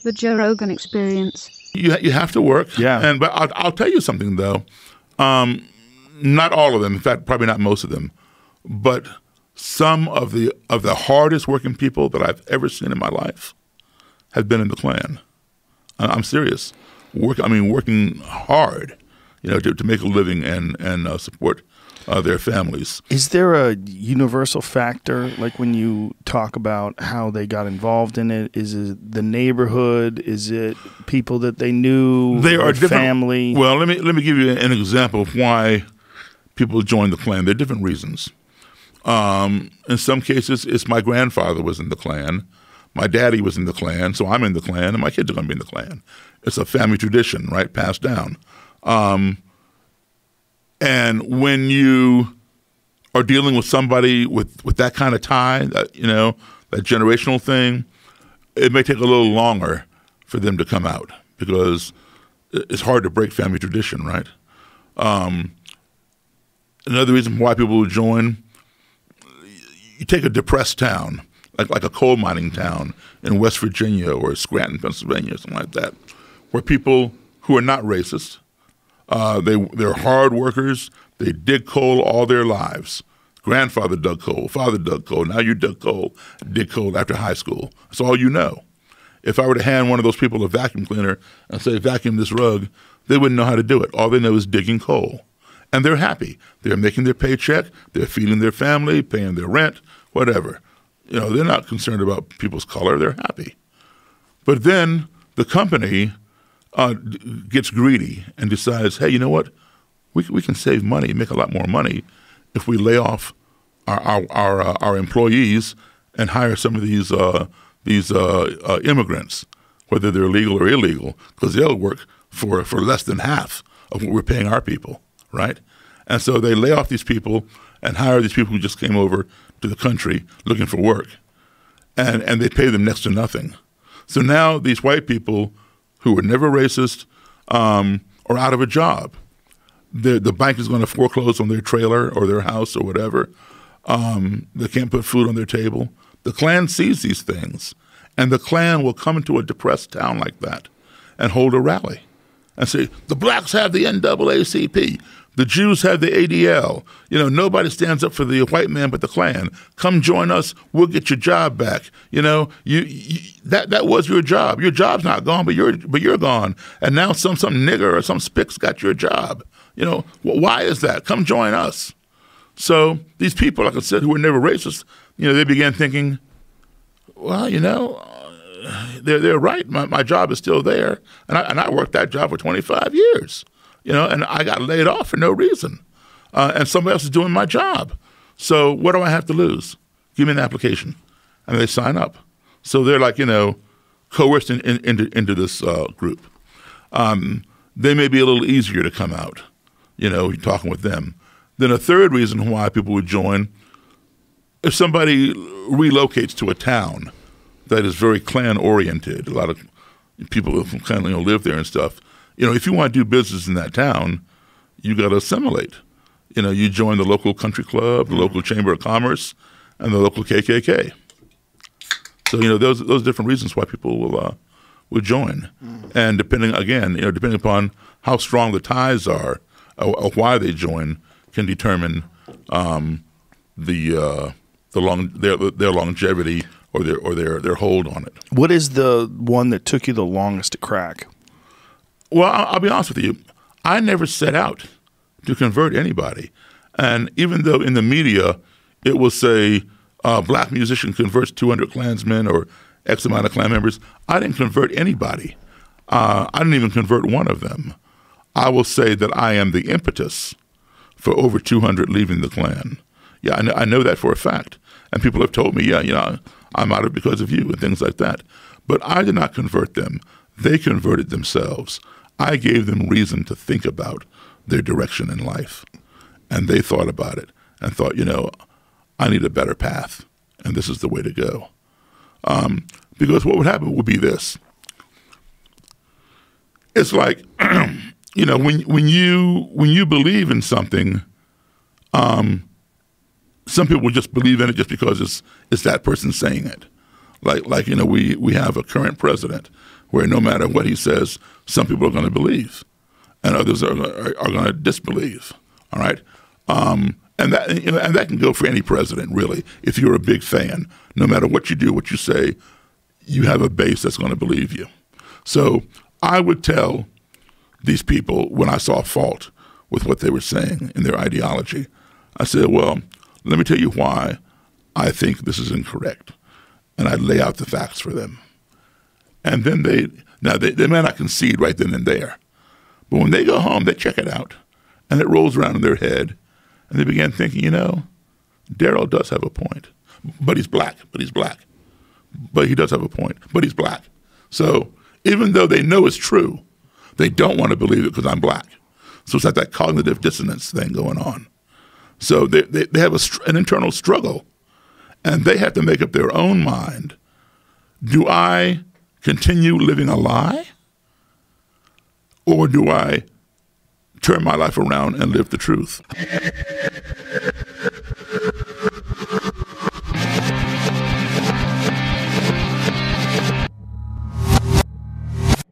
The Joe Rogan Experience. You have to work. Yeah. But I'll tell you something, though. Not all of them. In fact, probably not most of them. But some of the hardest working people that I've ever seen in my life have been in the Klan. I'm serious. Working hard, to make a living and support their families. Is there a universal factor, like when you talk about how they got involved in it? Is it the neighborhood? Is it people that they knew? They are different. Family? Well, let me give you an example of why people join the Klan. There are different reasons. In some cases, it's my grandfather was in the Klan. My daddy was in the Klan, so I'm in the Klan, and my kids are going to be in the Klan. It's a family tradition, right, passed down. And when you are dealing with somebody with that kind of tie, that generational thing, it may take a little longer for them to come out because it's hard to break family tradition, right? Another reason why people will join, you take a depressed town, like a coal mining town in West Virginia or Scranton, Pennsylvania, or something like that, where people who are not racist, they're hard workers, they dig coal all their lives. Grandfather dug coal, father dug coal, now you dig coal after high school. That's all you know. If I were to hand one of those people a vacuum cleaner and say, vacuum this rug, they wouldn't know how to do it. All they know is digging coal. And they're happy. They're making their paycheck, they're feeding their family, paying their rent, whatever. They're not concerned about people's color, they're happy. But then the company gets greedy and decides, hey, you know what? We can save money, make a lot more money if we lay off our employees and hire some of these immigrants, whether they're legal or illegal, because they'll work for less than half of what we're paying our people, right? And so they lay off these people and hire these people who just came over to the country looking for work, and they pay them next to nothing. So now these white people who were never racist are out of a job. The bank is going to foreclose on their trailer or their house or whatever. They can't put food on their table. The Klan sees these things, and the Klan will come into a depressed town like that and hold a rally and say, the blacks have the NAACP, the Jews have the ADL. Nobody stands up for the white man but the Klan. Come join us, we'll get your job back. That was your job. Your job's not gone, but you're gone. And now some nigger or some spick's got your job. Why is that? Come join us. So these people, like I said, who were never racist, they began thinking, well, they're right. My job is still there, and I worked that job for 25 years. And I got laid off for no reason, and somebody else is doing my job. So what do I have to lose? Give me an application, and they sign up. So they're like coerced into this group. They may be a little easier to come out. You're talking with them. Then a third reason why people would join, if somebody relocates to a town that is very Klan-oriented, a lot of people from Klan live there and stuff, if you want to do business in that town, you got to assimilate. You join the local country club, the local chamber of commerce, and the local KKK. So, those different reasons why people will join. And depending upon how strong the ties are or why they join can determine their longevity or their hold on it. What is the one that took you the longest to crack? Well, I'll be honest with you. I never set out to convert anybody. And even though in the media it will say black musician converts 200 Klansmen or X amount of Klan members, I didn't convert anybody. I didn't even convert one of them. I will say that I am the impetus for over 200 leaving the Klan. Yeah, I know that for a fact. And people have told me, I'm out of it because of you and things like that. But I did not convert them. They converted themselves. I gave them reason to think about their direction in life. And they thought about it and thought, I need a better path, and this is the way to go. Because what would happen would be this. It's like, when you believe in something, some people just believe in it just because it's that person saying it. Like we have a current president where no matter what he says, some people are going to believe, and others are going to disbelieve. All right, and that can go for any president, really. If you're a big fan, no matter what you do, what you say, you have a base that's going to believe you. So I would tell these people when I saw fault with what they were saying in their ideology, I said, well, let me tell you why I think this is incorrect. And I'd lay out the facts for them. And then they may not concede right then and there. But when they go home, they check it out. And it rolls around in their head. And they begin thinking, Daryl does have a point. But he's black. But he does have a point. But he's black. So even though they know it's true, they don't want to believe it because I'm black. So it's like that cognitive dissonance thing going on. So they have an internal struggle. And they have to make up their own mind. Do I continue living a lie? Or do I turn my life around and live the truth?